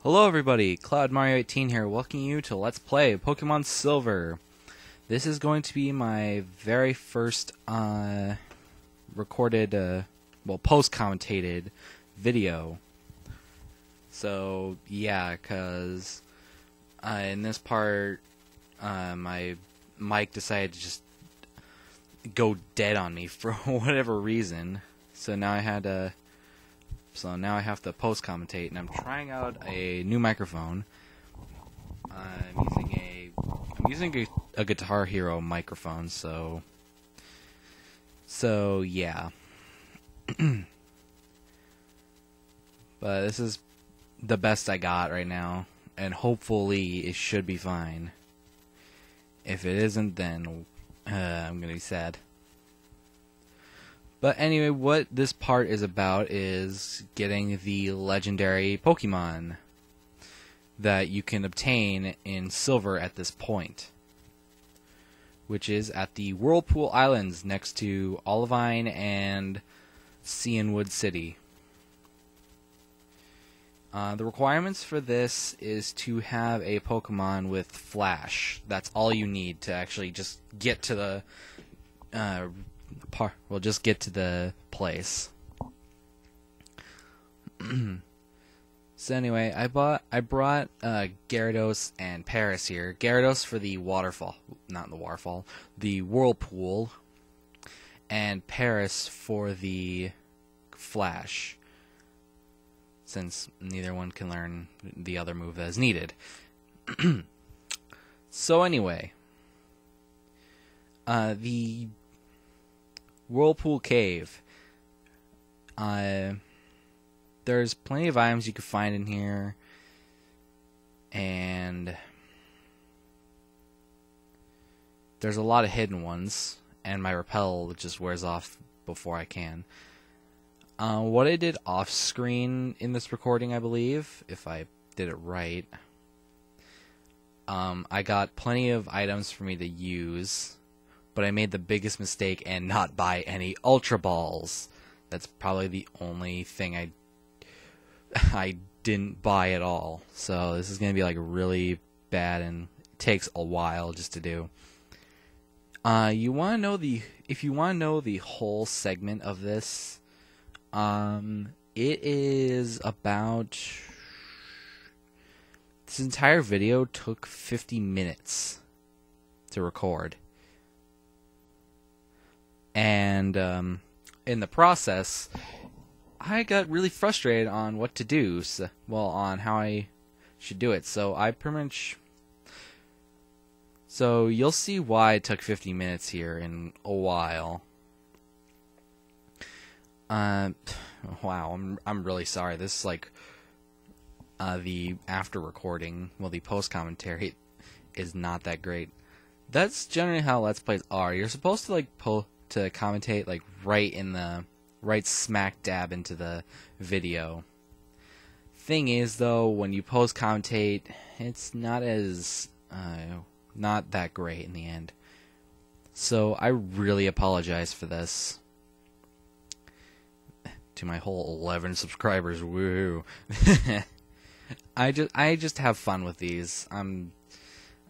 Hello everybody, Cloud Mario 18 here, welcoming you to Let's Play Pokemon Silver. This is going to be my very first recorded, post-commentated video. So, yeah, because in this part, my mic decided to just go dead on me for whatever reason. So now I have to post-commentate, and I'm trying out a new microphone. I'm using a Guitar Hero microphone, so yeah. But this is the best I got right now, and hopefully it should be fine. If it isn't, then I'm gonna be sad. But anyway, what this part is about is getting the legendary Pokemon that you can obtain in Silver at this point, which is at the Whirlpool Islands next to Olivine and Cianwood City. The requirements for this is to have a Pokemon with Flash. That's all you need to actually just get to the just get to the place. So anyway, I brought Gyarados and Paris here. Gyarados for the waterfall, not the waterfall, the whirlpool, and Paris for the Flash, since neither one can learn the other move as needed. So anyway, the Whirlpool Cave. There's plenty of items you can find in here, and there's a lot of hidden ones, and my repel just wears off before I can. What I did off screen in this recording, I believe, if I did it right, I got plenty of items for me to use, but I made the biggest mistake and not buy any Ultra Balls. That's probably the only thing I didn't buy at all. So this is going to be like really bad, and it takes a while just to do. If you want to know the whole segment of this, it is about, this entire video took 50 minutes to record. And in the process, I got really frustrated on what to do, on how I should do it. So so you'll see why it took 50 minutes here in a while. Wow, I'm really sorry. This is like the after recording, the post commentary is not that great. That's generally how Let's Plays are. You're supposed to to commentate right smack dab into the video. Thing is, though, when you post commentate, it's not that great in the end. So I really apologize for this to my whole 11 subscribers. Woo! I just have fun with these. I'm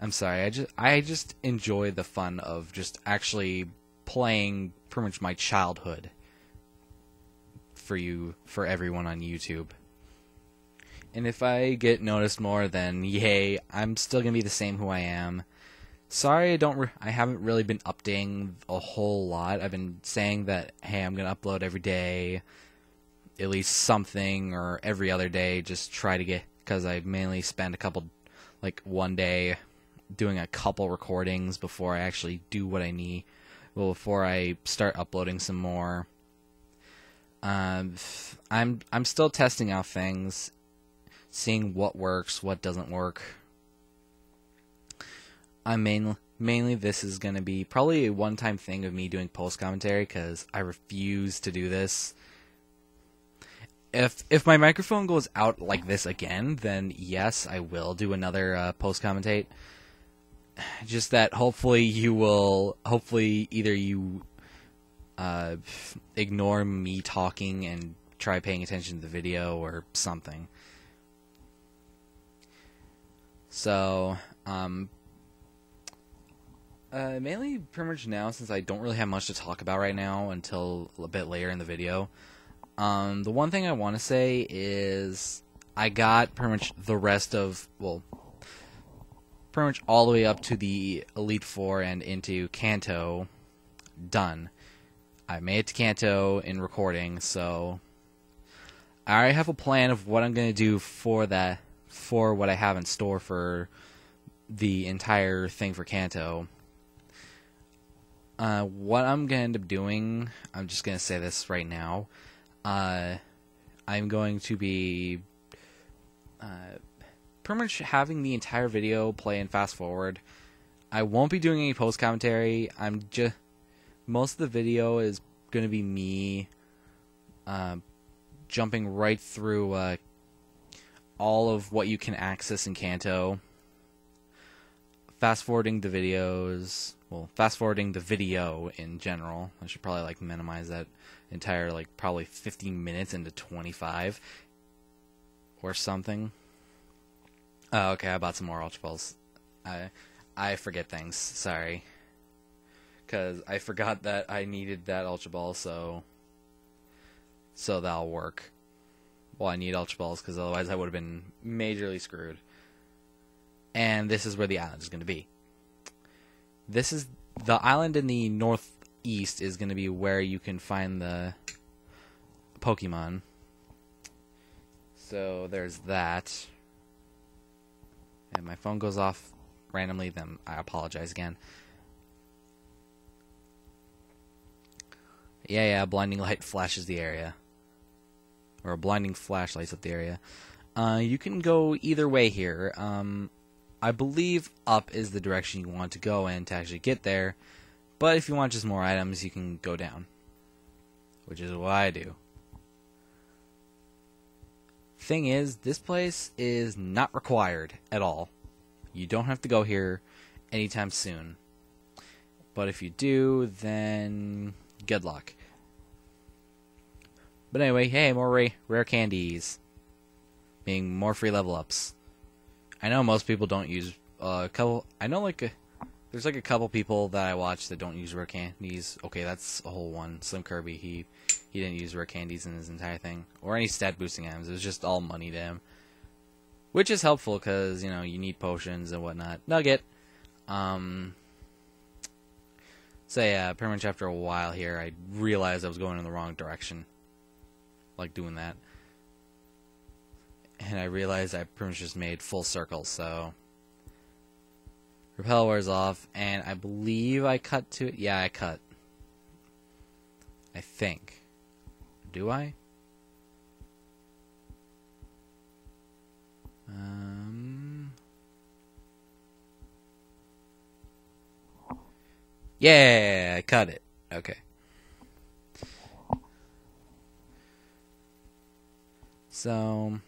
sorry. I just enjoy the fun of just actually playing pretty much my childhood for everyone on YouTube. And if I get noticed more, then yay, I'm still gonna be the same who I am. Sorry, I haven't really been updating a whole lot. I've been saying that, hey, I'm gonna upload every day, at least something, or every other day, just try to get, because I mainly spend one day doing a couple recordings before I actually do what I need. Well, before I start uploading some more. I'm still testing out things, seeing what works, what doesn't work. Mainly this is going to be probably a one-time thing of me doing post commentary, because I refuse to do this. If my microphone goes out like this again, then yes, I will do another post commentate. Just that hopefully either you ignore me talking and try paying attention to the video or something. So, mainly pretty much now, since I don't really have much to talk about right now until a bit later in the video. The one thing I want to say is I got pretty much the rest of, well, pretty much all the way up to the Elite Four and into Kanto done. I made it to Kanto in recording, so I already have a plan of what I'm going to do for that, for what I have in store for the entire thing for Kanto. What I'm going to end up doing, I'm just going to say this right now, I'm going to be pretty much having the entire video play in fast forward. I won't be doing any post commentary. Most of the video is going to be me jumping right through all of what you can access in Kanto. Fast forwarding the videos, well, fast forwarding the video in general. I should probably like minimize that entire probably 15 minutes into 25 or something. Oh, okay, I bought some more Ultra Balls. I forget things, sorry. Because I forgot that I needed that Ultra Ball, so that'll work. Well, I need Ultra Balls, because otherwise I would have been majorly screwed. And this is where the island is going to be. This is the island in the northeast is going to be where you can find the Pokemon. So there's that. And my phone goes off randomly, then I apologize again. Yeah, blinding light flashes the area. Or a blinding flash lights up the area. You can go either way here. I believe up is the direction you want to go in to actually get there. But if you want just more items, you can go down. Which is what I do. Thing is, this place is not required at all. You don't have to go here anytime soon. But if you do, then good luck. But anyway, hey, more rare candies. Meaning more free level ups. I know most people don't use a couple. I know there's a couple people that I watch that don't use rare candies. Okay, that's a whole one. Slim Kirby, he didn't use rare candies in his entire thing or any stat boosting items. It was just all money to him, which is helpful because you need potions and whatnot. Nugget. So yeah, pretty much after a while here, I realized I was going in the wrong direction, like doing that. And I realized I pretty much just made full circles, so repel wears off, and I believe I cut to it. Yeah, I cut. I think. Do I? Yeah, I cut it. Okay. So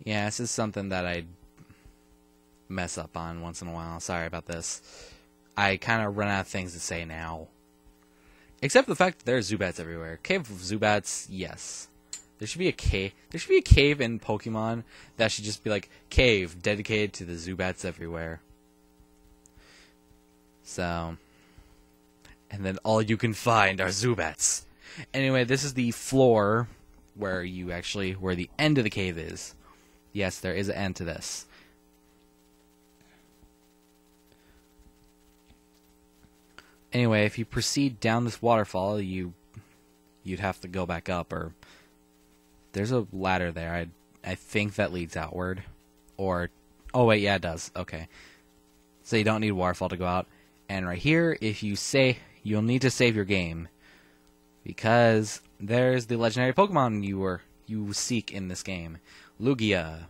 yeah, this is something that I mess up on once in a while. Sorry about this. I kind of run out of things to say now. Except the fact that there's Zubats everywhere. Cave of Zubats, yes. There should be a cave. There should be a cave in Pokemon that should just be like, cave dedicated to the Zubats everywhere. So, and then all you can find are Zubats. Anyway, this is the floor where where the end of the cave is. Yes, there is an end to this. Anyway, if you proceed down this waterfall, you'd have to go back up, or there's a ladder there. I think that leads outward, or oh wait, yeah, it does. Okay, so you don't need waterfall to go out. And right here, if you you'll need to save your game because there's the legendary Pokemon you seek in this game. Lugia.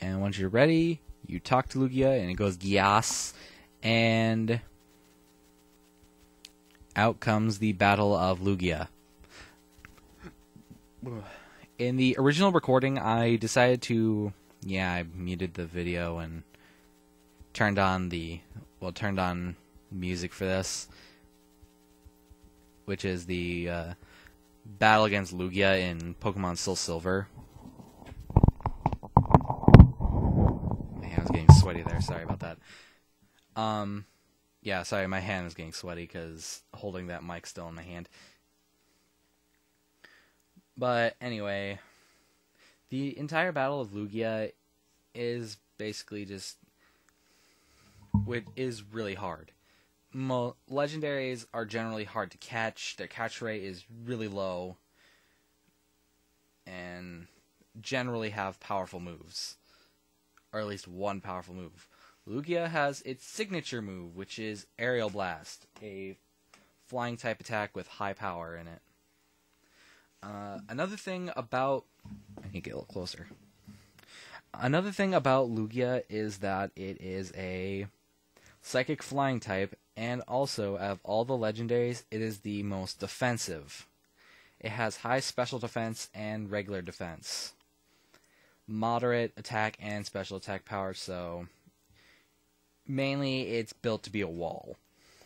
And once you're ready, you talk to Lugia, and it goes Gias, and out comes the Battle of Lugia. In the original recording, I decided to, I muted the video and turned on music for this, which is the battle against Lugia in Pokemon Soul Silver. My hand was getting sweaty there. Sorry about that. Yeah, sorry, my hand was getting sweaty because holding that mic still in my hand. But anyway, the entire Battle of Lugia is basically just, it is really hard. Legendaries are generally hard to catch. Their catch rate is really low, and generally have powerful moves, or at least one powerful move. Lugia has its signature move, which is Aerial Blast, a flying type attack with high power in it. Another thing about... I need to get a little closer. Another thing about Lugia is that it is a psychic flying type, and also, out of all the legendaries, it is the most defensive. It has high special defense and regular defense. Moderate attack and special attack power, so mainly it's built to be a wall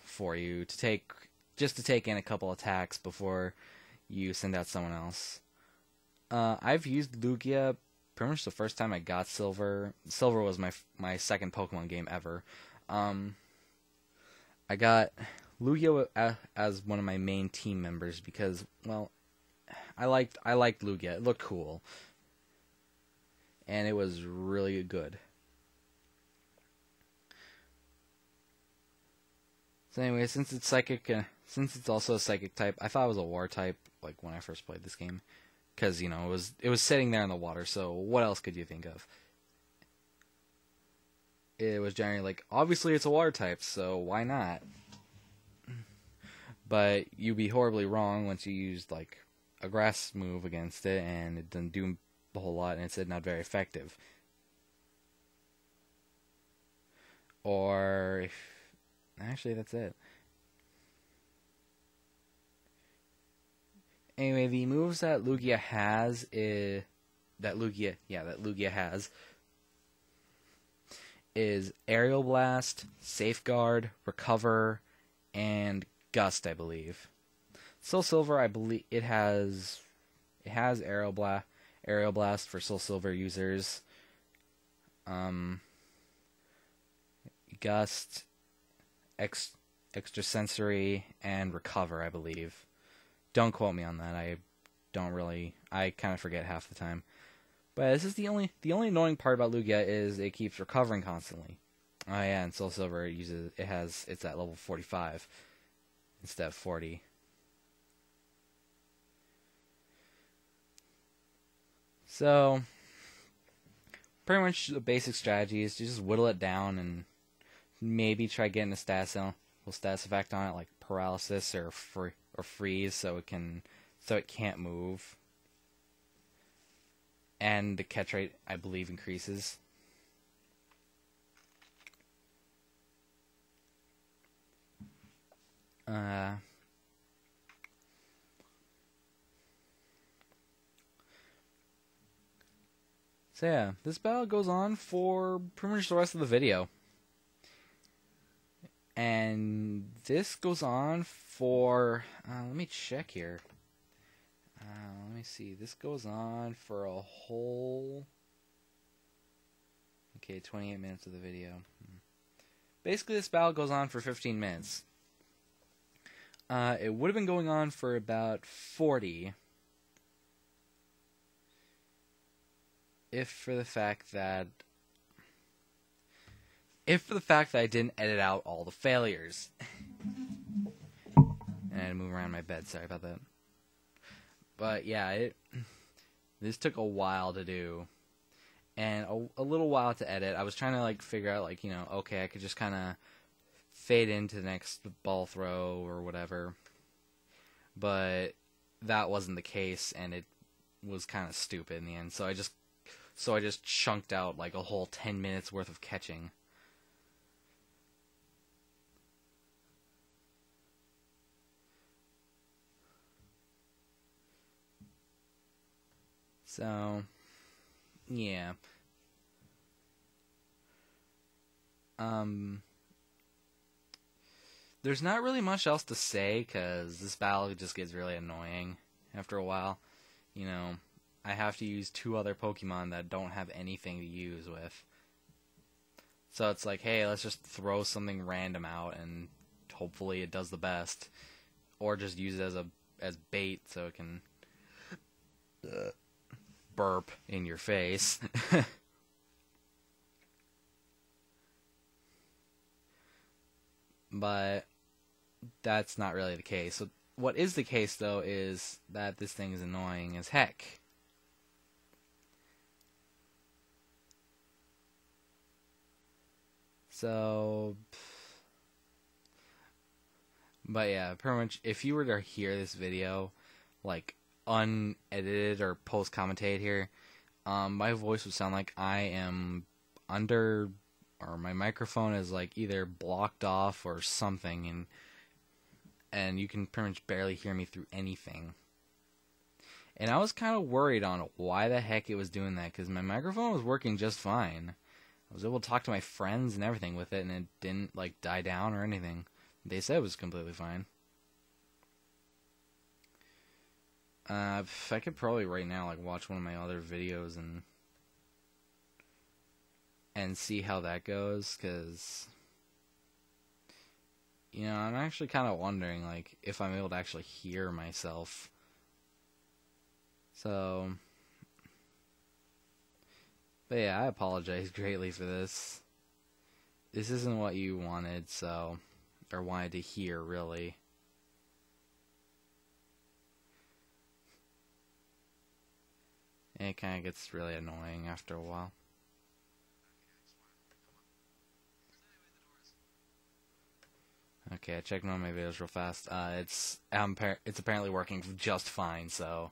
for you to take, just to take in a couple attacks before you send out someone else. I've used Lugia pretty much the first time I got Silver. Silver was my second Pokemon game ever. I got Lugia as one of my main team members because, well, I liked Lugia. It looked cool, and it was really good. So anyway, since it's psychic, since it's also a psychic type, I thought it was a water type. Like when I first played this game, because you know it was sitting there in the water. So what else could you think of? It was generally like, obviously it's a water type, so why not? But you'd be horribly wrong once you used like a grass move against it, and it didn't do a whole lot, and it's not very effective. Or actually, that's it. Anyway, the moves that Lugia has is Aerial Blast, Safeguard, Recover, and Gust, I believe. Soul Silver, I believe it has Aerial Blast for Soul Silver users. Gust, Extrasensory, and Recover, I believe. Don't quote me on that. I kind of forget half the time. But this is the only annoying part about Lugia is it keeps recovering constantly. Oh yeah, and Soul Silver it's at level 45 instead of 40. So pretty much the basic strategy is to just whittle it down and maybe try getting a status effect on it, like paralysis or freeze, so it can't move. And the catch rate, I believe, increases. So yeah, this battle goes on for pretty much the rest of the video. And this goes on for, let me check here. Let me see, this goes on for a whole, 28 minutes of the video. Basically, this battle goes on for 15 minutes. It would have been going on for about 40. If for the fact that I didn't edit out all the failures. And I had to move around my bed, sorry about that. But yeah, this took a while to do. And a little while to edit. I was trying to figure out okay, I could just kind of fade into the next ball throw or whatever. But that wasn't the case, and it was kind of stupid in the end. So I just chunked out a whole 10 minutes worth of catching. So, yeah. There's not really much else to say, because this battle just gets really annoying after a while. You know, I have to use 2 other Pokemon that don't have anything to use with. So it's like, hey, let's just throw something random out and hopefully it does the best. Or just use it as bait so it can burp in your face. But that's not really the case. So what is the case, though, is that this thing is annoying as heck. So, but yeah, pretty much, if you were to hear this video, like, unedited or post-commentate here, my voice would sound like I am under, or my microphone is, like, either blocked off or something, and you can pretty much barely hear me through anything. And I was kind of worried on why the heck it was doing that, because my microphone was working just fine. I was able to talk to my friends and everything with it, and it didn't, like, die down or anything. They said it was completely fine. I could probably right now, like, watch one of my other videos and see how that goes, because, you know, I'm actually kind of wondering, like, if I'm able to actually hear myself. So, but yeah, I apologize greatly for this. This isn't what you wanted, so, or wanted to hear, really. And it kind of gets really annoying after a while. Okay, I checked one of my videos real fast. It's apparently working just fine, so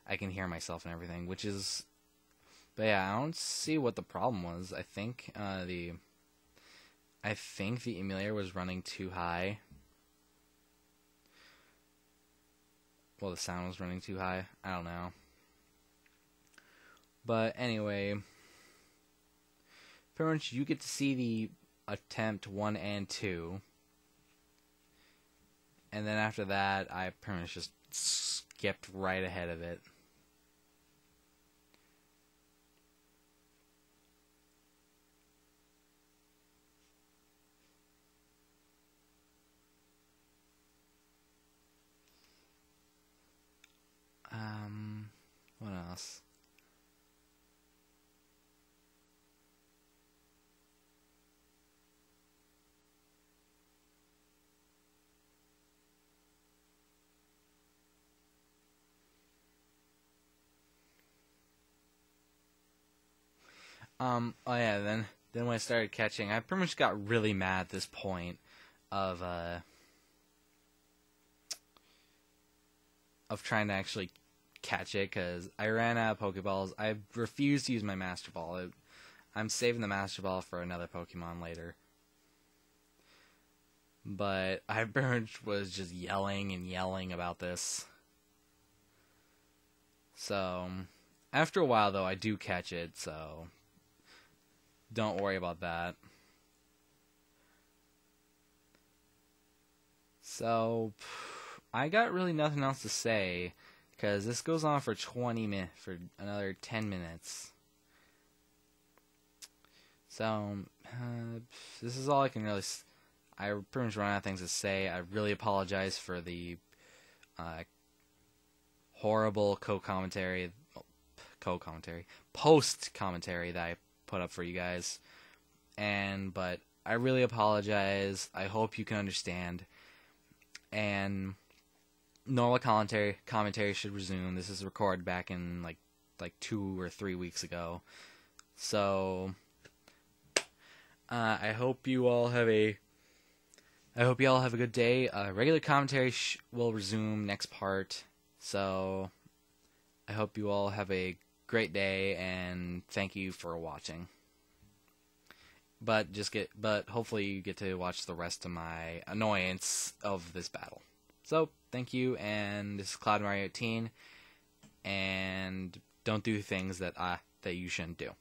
I can hear myself and everything, which is... But yeah, I don't see what the problem was. I think the emulator was running too high. Well, the sound was running too high. I don't know. But anyway, pretty much you get to see the attempt 1 and 2. And then after that, I pretty much just skipped right ahead of it. What else? Oh yeah, then when I started catching, I pretty much got really mad at this point of trying to actually catch it, because I ran out of Pokeballs. I refused to use my Master Ball. I'm saving the Master Ball for another Pokemon later. But I pretty much was just yelling and yelling about this. So, after a while though, I do catch it, so don't worry about that. So, I got really nothing else to say, because this goes on for 20 minutes, for another 10 minutes. So, this is all I can really... I pretty much run out of things to say. I really apologize for the horrible post-commentary that I put up for you guys. But I really apologize. I hope you can understand. And normal commentary should resume. This is recorded back in like 2 or 3 weeks ago. So I hope you all have a good day. Regular commentary will resume next part. So I hope you all have a great day, and thank you for watching. But hopefully you get to watch the rest of my annoyance of this battle. So, thank you, and this is Cloud Mario 18, and don't do things that you shouldn't do.